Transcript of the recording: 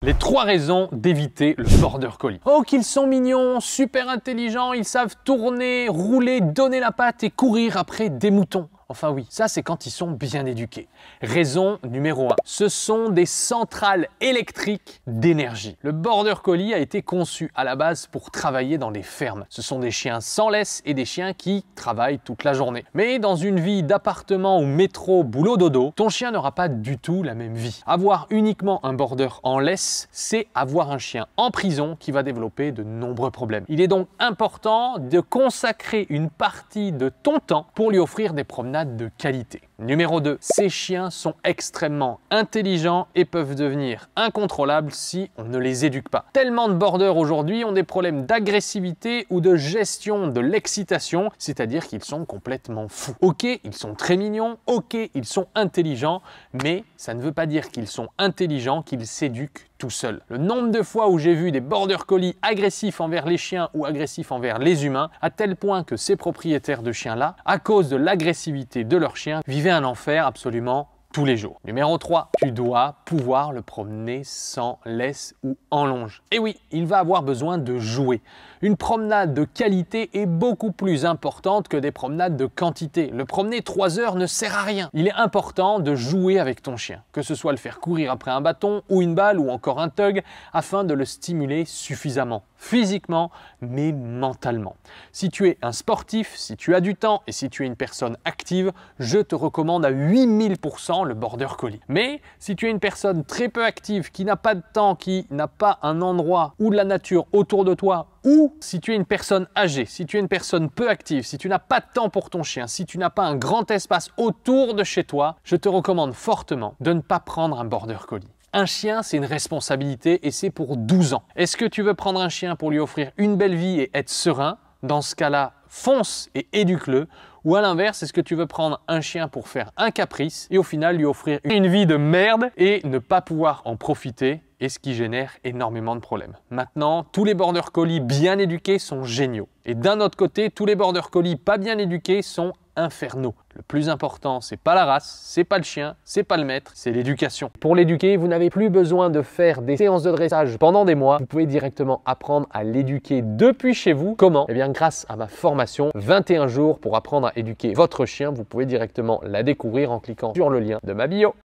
Les 3 raisons d'éviter le border collie. Oh, qu'ils sont mignons, super intelligents, ils savent tourner, rouler, donner la patte et courir après des moutons. Enfin oui, ça c'est quand ils sont bien éduqués. Raison numéro 1, ce sont des centrales électriques d'énergie. Le border collie a été conçu à la base pour travailler dans les fermes. Ce sont des chiens sans laisse et des chiens qui travaillent toute la journée. Mais dans une vie d'appartement ou métro, boulot, dodo, ton chien n'aura pas du tout la même vie. Avoir uniquement un border en laisse, c'est avoir un chien en prison qui va développer de nombreux problèmes. Il est donc important de consacrer une partie de ton temps pour lui offrir des promenades de qualité. Numéro 2, ces chiens sont extrêmement intelligents et peuvent devenir incontrôlables si on ne les éduque pas. Tellement de borders aujourd'hui ont des problèmes d'agressivité ou de gestion de l'excitation, c'est-à-dire qu'ils sont complètement fous. Ok, ils sont très mignons, ok, ils sont intelligents, mais ça ne veut pas dire qu'ils sont intelligents, qu'ils s'éduquent tout seuls. Le nombre de fois où j'ai vu des border collie agressifs envers les chiens ou agressifs envers les humains, à tel point que ces propriétaires de chiens-là, à cause de l'agressivité de leurs chiens, vivaient un enfer absolument tous les jours. Numéro 3, tu dois pouvoir le promener sans laisse ou en longe. Et oui, il va avoir besoin de jouer. Une promenade de qualité est beaucoup plus importante que des promenades de quantité. Le promener 3 heures ne sert à rien. Il est important de jouer avec ton chien, que ce soit le faire courir après un bâton ou une balle ou encore un tug, afin de le stimuler suffisamment, physiquement mais mentalement. Si tu es un sportif, si tu as du temps et si tu es une personne active, je te recommande à 8000% le border collie. Mais si tu es une personne très peu active, qui n'a pas de temps, qui n'a pas un endroit ou de la nature autour de toi, ou si tu es une personne âgée, si tu es une personne peu active, si tu n'as pas de temps pour ton chien, si tu n'as pas un grand espace autour de chez toi, je te recommande fortement de ne pas prendre un border collie. Un chien, c'est une responsabilité et c'est pour 12 ans. Est-ce que tu veux prendre un chien pour lui offrir une belle vie et être serein? Dans ce cas-là, fonce et éduque-le. Ou à l'inverse, est-ce que tu veux prendre un chien pour faire un caprice et au final lui offrir une vie de merde et ne pas pouvoir en profiter, et ce qui génère énormément de problèmes. Maintenant, tous les border collie bien éduqués sont géniaux. Et d'un autre côté, tous les border collie pas bien éduqués sont infernaux. Le plus important, c'est pas la race, c'est pas le chien, c'est pas le maître, c'est l'éducation. Pour l'éduquer, vous n'avez plus besoin de faire des séances de dressage pendant des mois. Vous pouvez directement apprendre à l'éduquer depuis chez vous. Comment? Eh bien, grâce à ma formation 21 jours pour apprendre à éduquer votre chien, vous pouvez directement la découvrir en cliquant sur le lien de ma bio.